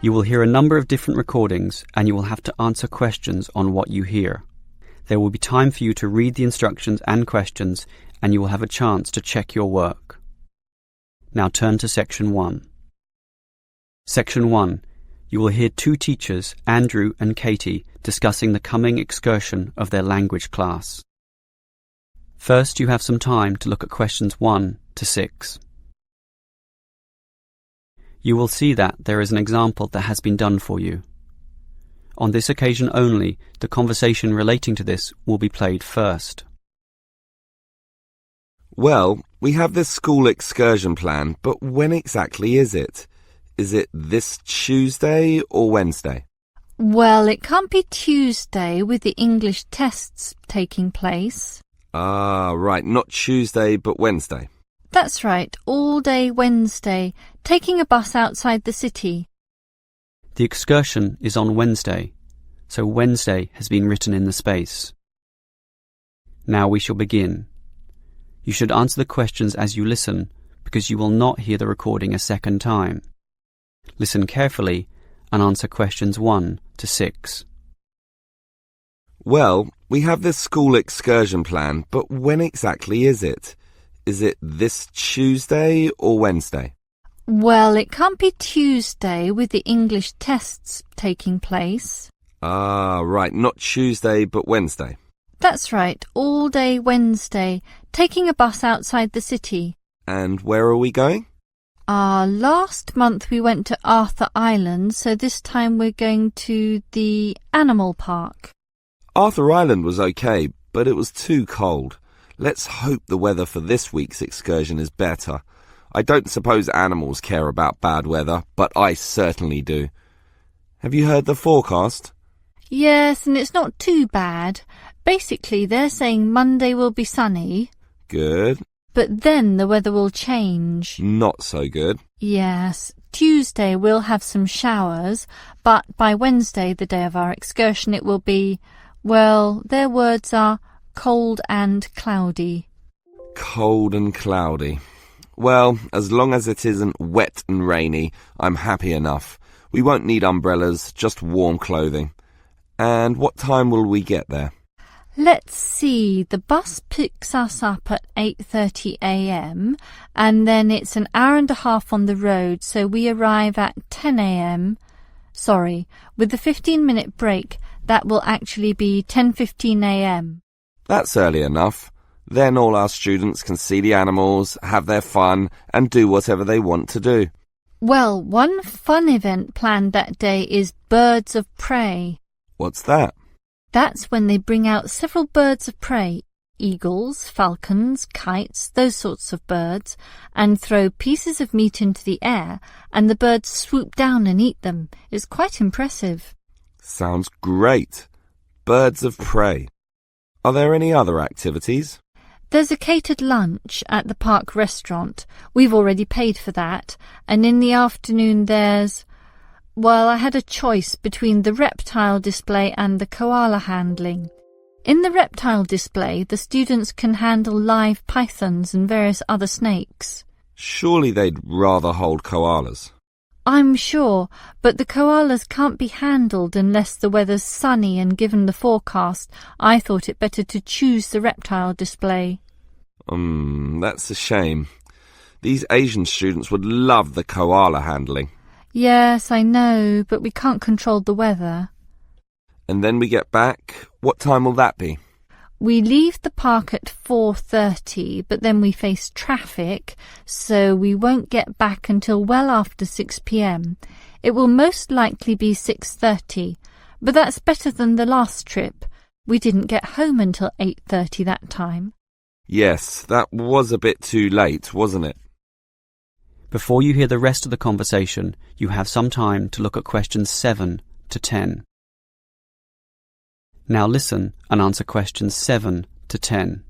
You will hear a number of different recordings and you will have to answer questions on what you hear. There will be time for you to read the instructions and questions and you will have a chance to check your work. Now turn to Section 1. Section 1. You will hear two teachers, Andrew and Katie, discussing the coming excursion of their language class. First, you have some time to look at questions 1 to 6. You will see that there is an example that has been done for you. On this occasion only, the conversation relating to this will be played first. Well, we have this school excursion plan, but when exactly is it? Is it this Tuesday or Wednesday? Well, it can't be Tuesday with the English tests taking place. Ah, right, not Tuesday but Wednesday. That's right, all day Wednesday, taking a bus outside the city. The excursion is on Wednesday, so Wednesday has been written in the space. Now we shall begin. You should answer the questions as you listen, because you will not hear the recording a second time. Listen carefully and answer questions 1 to 6. Well, we have this school excursion plan, but when exactly is it? Is it this Tuesday or Wednesday? Well, it can't be Tuesday with the English tests taking place. Ah, right, not Tuesday but Wednesday. That's right, all day Wednesday, taking a bus outside the city. And where are we going? Last month we went to Arthur Island, so this time we're going to the animal park. Arthur Island was okay, but it was too cold. Let's hope the weather for this week's excursion is better. I don't suppose animals care about bad weather, but I certainly do. Have you heard the forecast? Yes, and it's not too bad. Basically, they're saying Monday will be sunny. Good. But then the weather will change. Not so good. Yes. Tuesday we'll have some showers, but by Wednesday, the day of our excursion, it will be, well, their words are cold and cloudy. Cold and cloudy. Well, as long as it isn't wet and rainy, I'm happy enough. We won't need umbrellas, just warm clothing. And what time will we get there? Let's see, the bus picks us up at 8:30 a.m. and then it's an hour and a half on the road, so we arrive at 10 a.m. Sorry, with the 15-minute break, that will actually be 10:15 a.m. That's early enough. Then all our students can see the animals, have their fun, and do whatever they want to do. Well, one fun event planned that day is Birds of Prey. What's that? That's when they bring out several birds of prey, eagles, falcons, kites, those sorts of birds, and throw pieces of meat into the air, and the birds swoop down and eat them. It's quite impressive. Sounds great. Birds of prey. Are there any other activities? There's a catered lunch at the park restaurant. We've already paid for that. And in the afternoon there's... Well, I had a choice between the reptile display and the koala handling. In the reptile display, the students can handle live pythons and various other snakes. Surely they'd rather hold koalas. I'm sure, but the koalas can't be handled unless the weather's sunny, and given the forecast, I thought it better to choose the reptile display. That's a shame. These Asian students would love the koala handling. Yes, I know, but we can't control the weather. And then we get back. What time will that be? We leave the park at 4:30, but then we face traffic, so we won't get back until well after 6 p.m. It will most likely be 6:30, but that's better than the last trip. We didn't get home until 8:30 that time. Yes, that was a bit too late, wasn't it? Before you hear the rest of the conversation, you have some time to look at questions 7 to 10. Now listen and answer questions 7 to 10.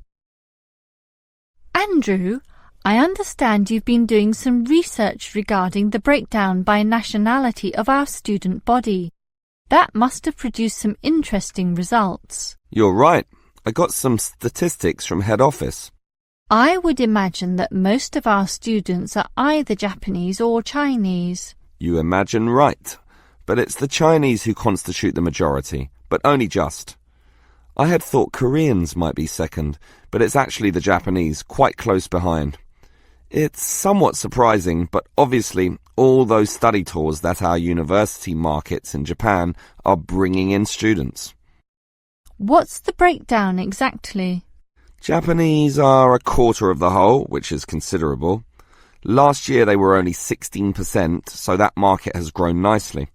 Andrew, I understand you've been doing some research regarding the breakdown by nationality of our student body. That must have produced some interesting results. You're right. I got some statistics from head office. I would imagine that most of our students are either Japanese or Chinese. You imagine right. but it's the Chinese who constitute the majority, but only just. I had thought Koreans might be second, but it's actually the Japanese, quite close behind. It's somewhat surprising, but obviously all those study tours that our university markets in Japan are bringing in students. What's the breakdown exactly? Japanese are a quarter of the whole, which is considerable. Last year they were only 16%, so that market has grown nicely.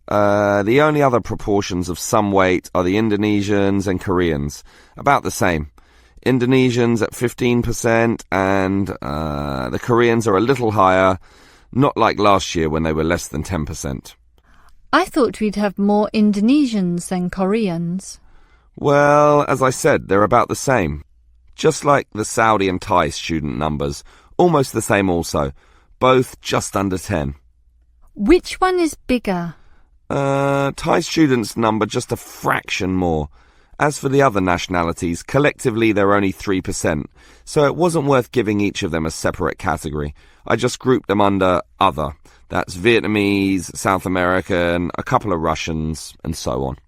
The only other proportions of some weight are the Indonesians and Koreans, about the same. Indonesians at 15% and the Koreans are a little higher, not like last year when they were less than 10%. I thought we'd have more Indonesians than Koreans. Well, as I said, they're about the same. Just like the Saudi and Thai student numbers, almost the same also, both just under 10. Which one is bigger? Thai students number just a fraction more. As for the other nationalities, collectively they're only 3%, so it wasn't worth giving each of them a separate category. I just grouped them under other. That's Vietnamese, South American, a couple of Russians, and so on.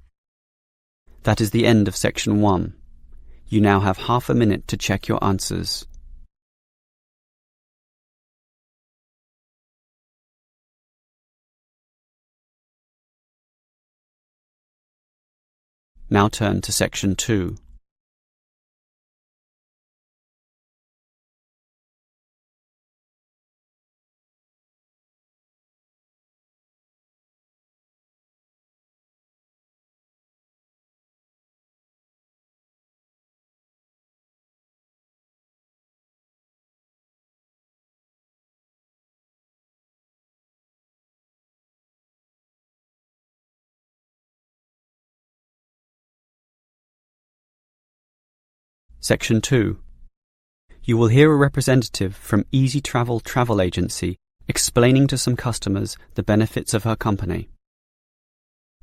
That is the end of section 1. You now have half a minute to check your answers. Now turn to section 2. Section 2. You will hear a representative from EasyTravel travel agency explaining to some customers the benefits of her company.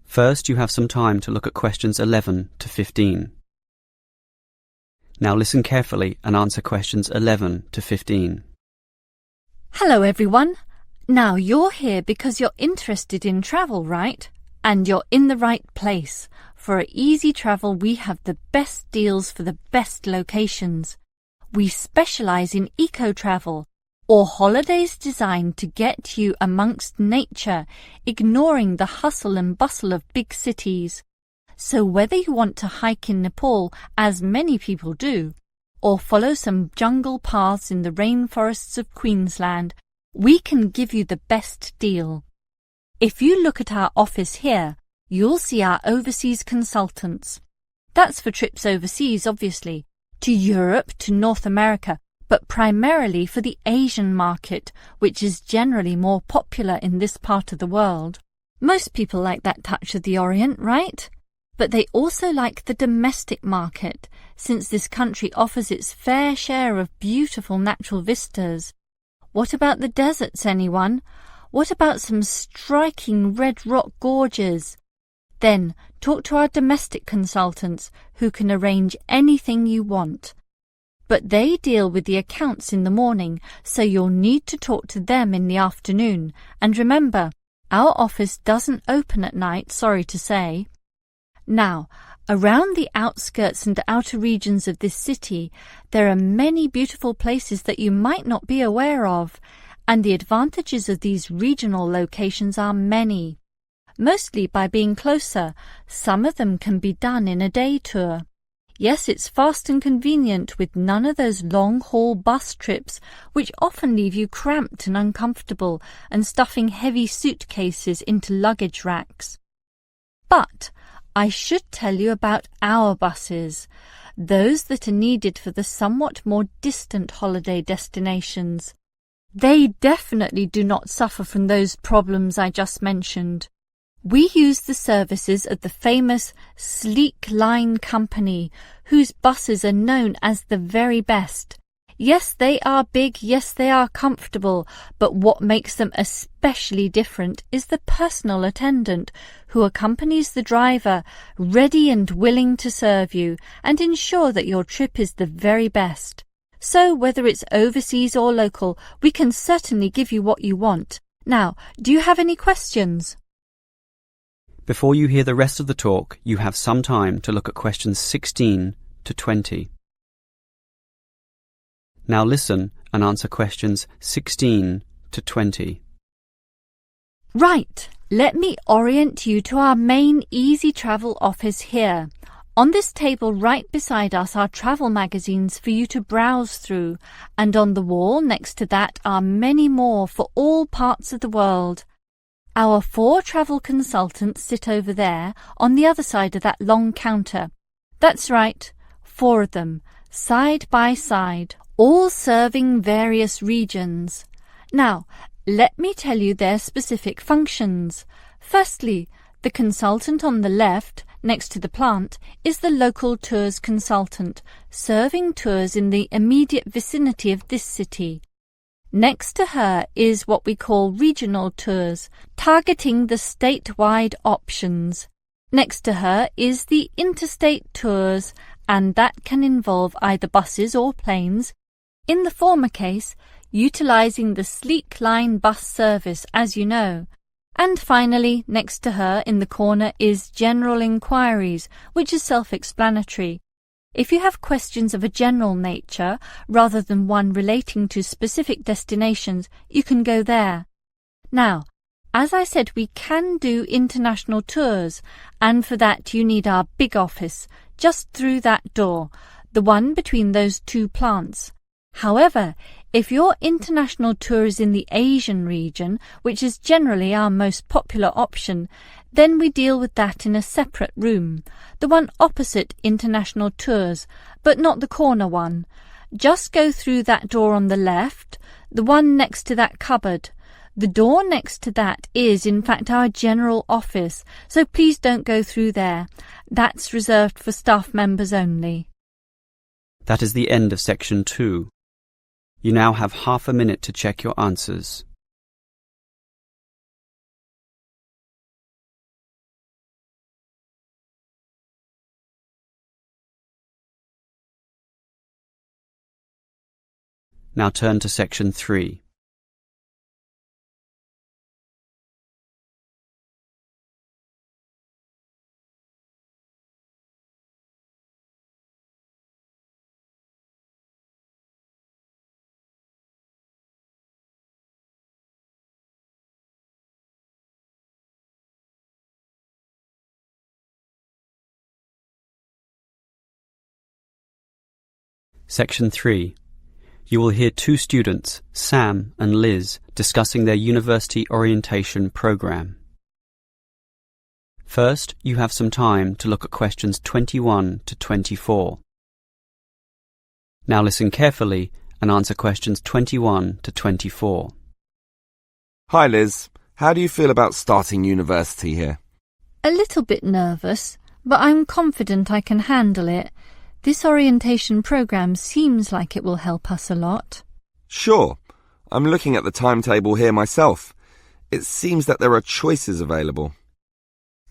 First, you have some time to look at questions 11 to 15. Now listen carefully and answer questions 11 to 15. Hello everyone. Now you're here because you're interested in travel, right? And you're in the right place. For EasyTravel, we have the best deals for the best locations. We specialize in eco-travel, or holidays designed to get you amongst nature, ignoring the hustle and bustle of big cities. So whether you want to hike in Nepal, as many people do, or follow some jungle paths in the rainforests of Queensland, we can give you the best deal. If you look at our office here, you'll see our overseas consultants. That's for trips overseas, obviously, to Europe, to North America, but primarily for the Asian market, which is generally more popular in this part of the world. Most people like that touch of the Orient, right? But they also like the domestic market, since this country offers its fair share of beautiful natural vistas. What about the deserts, anyone? What about some striking red rock gorges? Then talk to our domestic consultants who can arrange anything you want. But they deal with the accounts in the morning, so you'll need to talk to them in the afternoon. And remember, our office doesn't open at night, sorry to say. Now, around the outskirts and outer regions of this city, there are many beautiful places that you might not be aware of, and the advantages of these regional locations are many. Mostly by being closer, some of them can be done in a day tour. Yes, it's fast and convenient with none of those long-haul bus trips which often leave you cramped and uncomfortable and stuffing heavy suitcases into luggage racks. But I should tell you about our buses, those that are needed for the somewhat more distant holiday destinations. They definitely do not suffer from those problems I just mentioned. We use the services of the famous Sleek Line Company, whose buses are known as the very best. Yes, they are big, yes, they are comfortable, but what makes them especially different is the personal attendant who accompanies the driver, ready and willing to serve you and ensure that your trip is the very best. So whether it's overseas or local, we can certainly give you what you want. Now, do you have any questions? Before you hear the rest of the talk, you have some time to look at questions 16 to 20. Now listen and answer questions 16 to 20. Right, let me orient you to our main EasyTravel office here. On this table right beside us are travel magazines for you to browse through, and on the wall next to that are many more for all parts of the world. Our 4 travel consultants sit over there on the other side of that long counter. That's right, 4 of them, side by side, all serving various regions. Now, let me tell you their specific functions. Firstly, the consultant on the left, next to the plant, is the local tours consultant, serving tours in the immediate vicinity of this city. Next to her is what we call regional tours, targeting the statewide options. Next to her is the interstate tours, and that can involve either buses or planes. In the former case, utilising the Sleek Line bus service, as you know. And finally, next to her in the corner is general inquiries, which is self-explanatory. If you have questions of a general nature, rather than one relating to specific destinations, you can go there. Now, as I said, we can do international tours, and for that you need our big office, just through that door, the one between those 2 plants. However, if your international tour is in the Asian region, which is generally our most popular option, then we deal with that in a separate room, the one opposite international tours, but not the corner one. Just go through that door on the left, the one next to that cupboard. The door next to that is, in fact, our general office, so please don't go through there. That's reserved for staff members only. That is the end of section 2. You now have half a minute to check your answers. Now turn to section 3. Section 3. You will hear 2 students, Sam and Liz, discussing their university orientation program. First, you have some time to look at questions 21 to 24. Now listen carefully and answer questions 21 to 24. Hi Liz, how do you feel about starting university here? A little bit nervous, but I'm confident I can handle it. This orientation program seems like it will help us a lot. Sure. I'm looking at the timetable here myself. It seems that there are choices available.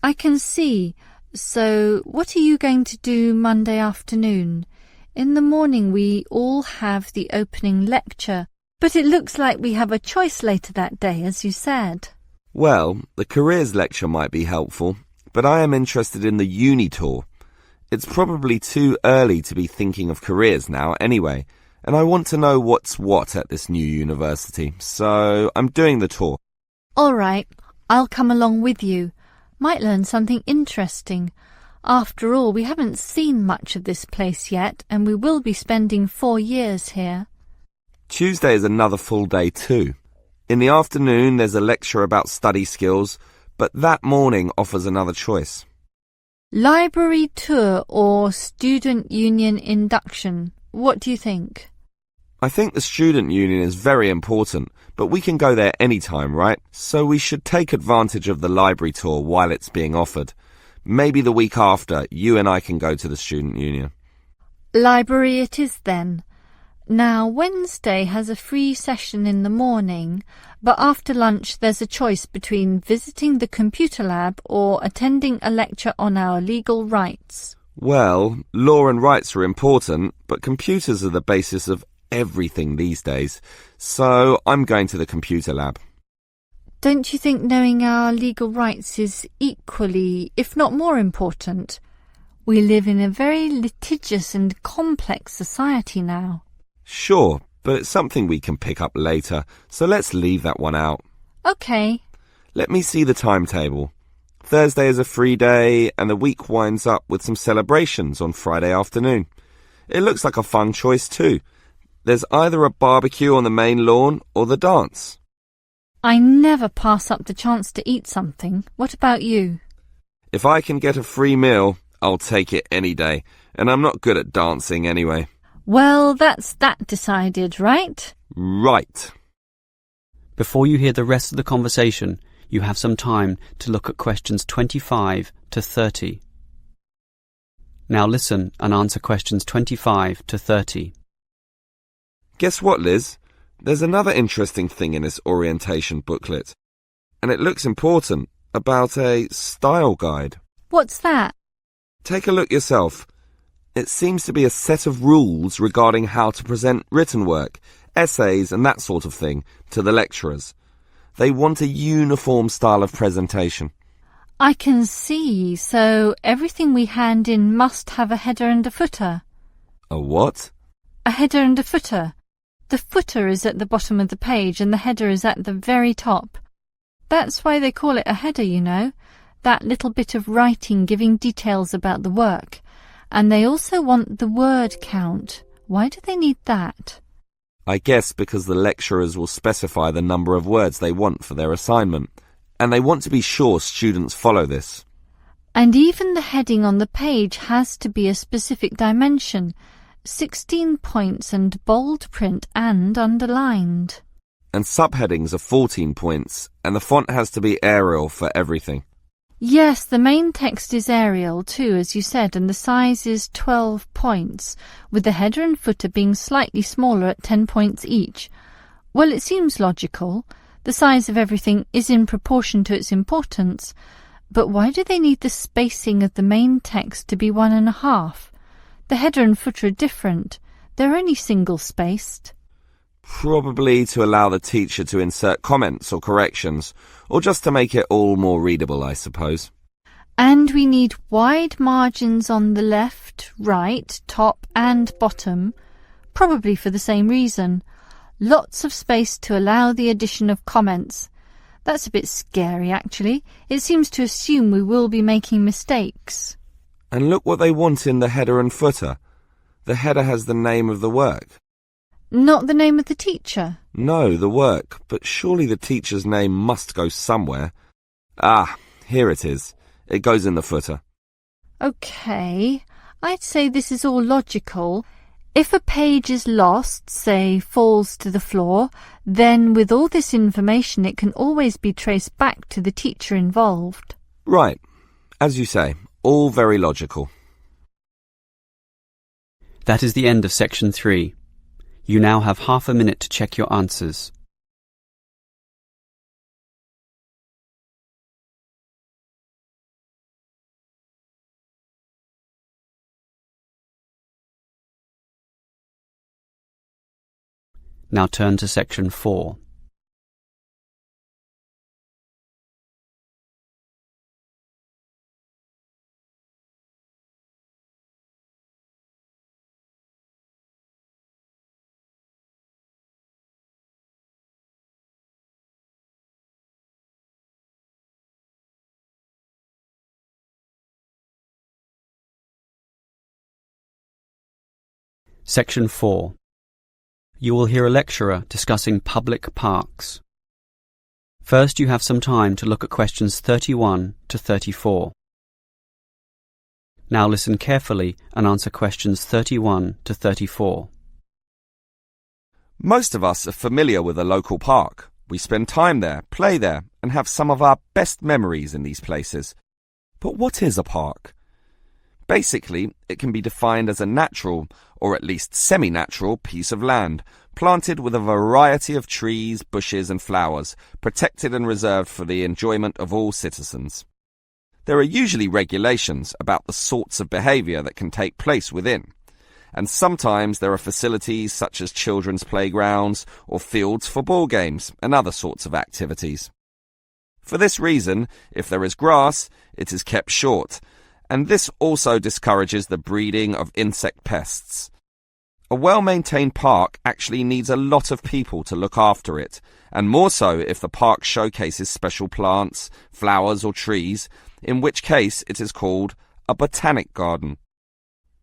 I can see. So, what are you going to do Monday afternoon? In the morning we all have the opening lecture, but it looks like we have a choice later that day, as you said. Well, the careers lecture might be helpful, but I am interested in the uni tour. It's probably too early to be thinking of careers now anyway, and I want to know what's what at this new university, so I'm doing the tour. All right, I'll come along with you. Might learn something interesting. After all, we haven't seen much of this place yet, and we will be spending 4 years here. Tuesday is another full day too. In the afternoon there's a lecture about study skills, but that morning offers another choice. Library tour or student union induction? What do you think? I think the student union is very important, but we can go there anytime, right? So we should take advantage of the library tour while it's being offered. Maybe the week after, you and I can go to the student union. Library it is then. Now, Wednesday has a free session in the morning, but after lunch there's a choice between visiting the computer lab or attending a lecture on our legal rights. Well, law and rights are important, but computers are the basis of everything these days, so I'm going to the computer lab. Don't you think knowing our legal rights is equally, if not more important? We live in a very litigious and complex society now. Sure, but it's something we can pick up later, so let's leave that one out. OK. Let me see the timetable. Thursday is a free day, and the week winds up with some celebrations on Friday afternoon. It looks like a fun choice too. There's either a barbecue on the main lawn or the dance. I never pass up the chance to eat something. What about you? If I can get a free meal, I'll take it any day, and I'm not good at dancing anyway. Well, that's that decided, right? Right. Before you hear the rest of the conversation, you have some time to look at questions 25 to 30. Now listen and answer questions 25 to 30. Guess what, Liz? There's another interesting thing in this orientation booklet, and it looks important, about a style guide. What's that? Take a look yourself. It seems to be a set of rules regarding how to present written work, essays and that sort of thing to the lecturers. They want a uniform style of presentation. I can see, so everything we hand in must have a header and a footer. A what? A header and a footer. The footer is at the bottom of the page and the header is at the very top. That's why they call it a header, you know, that little bit of writing giving details about the work. And they also want the word count. Why do they need that? I guess because the lecturers will specify the number of words they want for their assignment, and they want to be sure students follow this. And even the heading on the page has to be a specific dimension, 16 points and bold print and underlined. And subheadings are 14 points, and the font has to be Arial for everything. Yes, the main text is Arial too, as you said, and the size is 12 points, with the header and footer being slightly smaller at 10 points each. Well, it seems logical. The size of everything is in proportion to its importance. But why do they need the spacing of the main text to be 1.5? The header and footer are different. They're only single-spaced. Probably to allow the teacher to insert comments or corrections, or just to make it all more readable, I suppose. And we need wide margins on the left, right, top and bottom, probably for the same reason. Lots of space to allow the addition of comments. That's a bit scary, actually. It seems to assume we will be making mistakes. And look what they want in the header and footer. The header has the name of the work. Not the name of the teacher? No, the work, but surely the teacher's name must go somewhere. Ah, here it is. It goes in the footer. OK, I'd say this is all logical. If a page is lost, say falls to the floor, then with all this information it can always be traced back to the teacher involved. Right. As you say, all very logical. That is the end of section 3. You now have half a minute to check your answers. Now turn to section 4. Section 4. You will hear a lecturer discussing public parks. First, you have some time to look at questions 31 to 34. Now listen carefully and answer questions 31 to 34. Most of us are familiar with a local park. We spend time there, play there, and have some of our best memories in these places. But what is a park? Basically, it can be defined as a natural, or at least semi-natural, piece of land, planted with a variety of trees, bushes and flowers, protected and reserved for the enjoyment of all citizens. There are usually regulations about the sorts of behaviour that can take place within, and sometimes there are facilities such as children's playgrounds or fields for ball games and other sorts of activities. For this reason, if there is grass, it is kept short, and this also discourages the breeding of insect pests. A well-maintained park actually needs a lot of people to look after it, and more so if the park showcases special plants, flowers or trees, in which case it is called a botanic garden.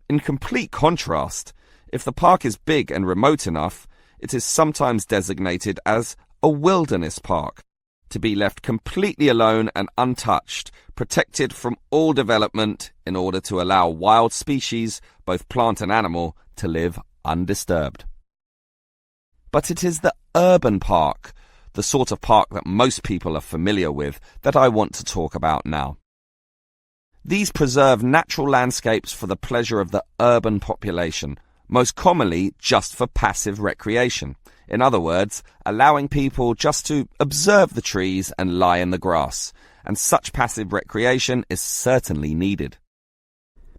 In complete contrast, if the park is big and remote enough, it is sometimes designated as a wilderness park, to be left completely alone and untouched, protected from all development in order to allow wild species, both plant and animal, to live undisturbed. But it is the urban park, the sort of park that most people are familiar with, that I want to talk about now. These preserve natural landscapes for the pleasure of the urban population, most commonly just for passive recreation. In other words, allowing people just to observe the trees and lie in the grass, and such passive recreation is certainly needed.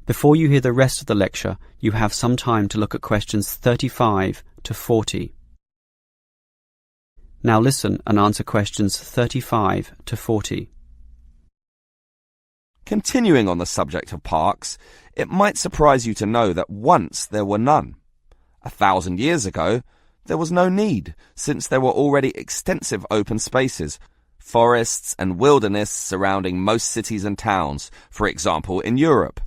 Before you hear the rest of the lecture, you have some time to look at questions 35 to 40. Now listen and answer questions 35 to 40. Continuing on the subject of parks, it might surprise you to know that once there were none. 1,000 years ago, there was no need, since there were already extensive open spaces, forests and wilderness surrounding most cities and towns, for example in Europe.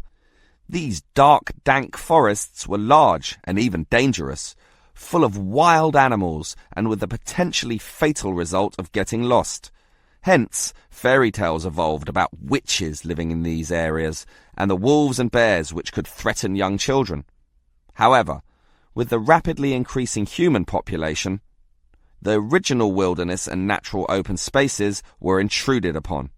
These dark, dank forests were large and even dangerous, full of wild animals and with the potentially fatal result of getting lost. Hence, fairy tales evolved about witches living in these areas and the wolves and bears which could threaten young children. However, with the rapidly increasing human population, the original wilderness and natural open spaces were intruded upon.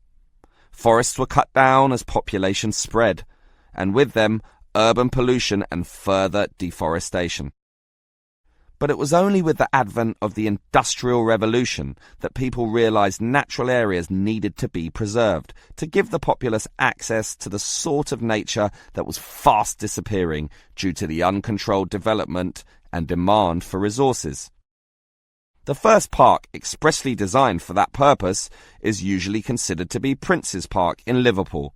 Forests were cut down as population spread, and with them, urban pollution and further deforestation. But it was only with the advent of the Industrial Revolution that people realized natural areas needed to be preserved to give the populace access to the sort of nature that was fast disappearing due to the uncontrolled development and demand for resources. The first park expressly designed for that purpose is usually considered to be Prince's Park in Liverpool.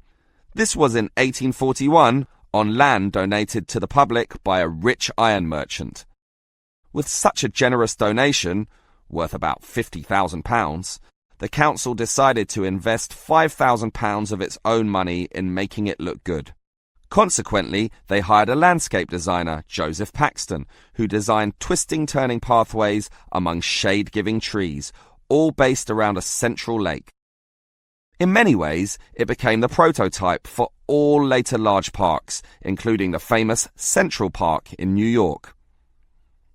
This was in 1841 on land donated to the public by a rich iron merchant. With such a generous donation, worth about £50,000, the council decided to invest £5,000 of its own money in making it look good. Consequently, they hired a landscape designer, Joseph Paxton, who designed twisting turning pathways among shade-giving trees, all based around a central lake. In many ways, it became the prototype for all later large parks, including the famous Central Park in New York.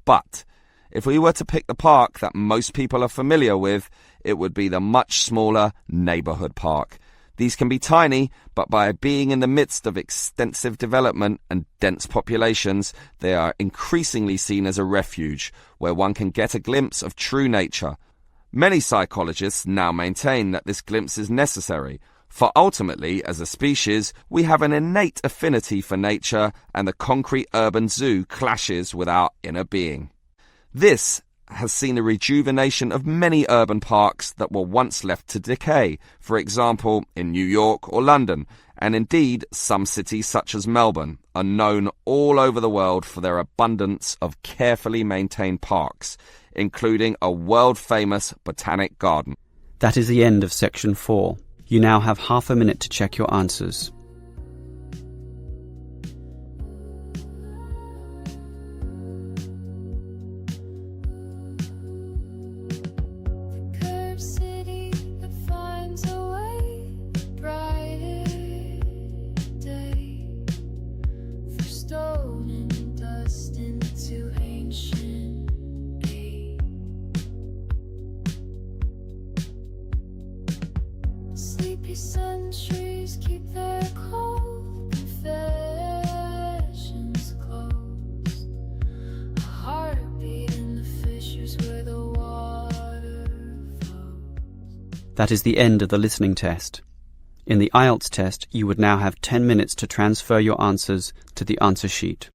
But if we were to pick the park that most people are familiar with, it would be the much smaller neighborhood park. These can be tiny, but by being in the midst of extensive development and dense populations, they are increasingly seen as a refuge where one can get a glimpse of true nature. Many psychologists now maintain that this glimpse is necessary, for ultimately, as a species, we have an innate affinity for nature, and the concrete urban zoo clashes with our inner being. This has seen a rejuvenation of many urban parks that were once left to decay, for example, in New York or London, and indeed some cities such as Melbourne are known all over the world for their abundance of carefully maintained parks, including a world-famous botanic garden. That is the end of section 4. You now have half a minute to check your answers. Centuries keep their cold confessions close. A heartbeat in the fissures where the water flows. That is the end of the listening test. In the IELTS test, you would now have 10 minutes to transfer your answers to the answer sheet.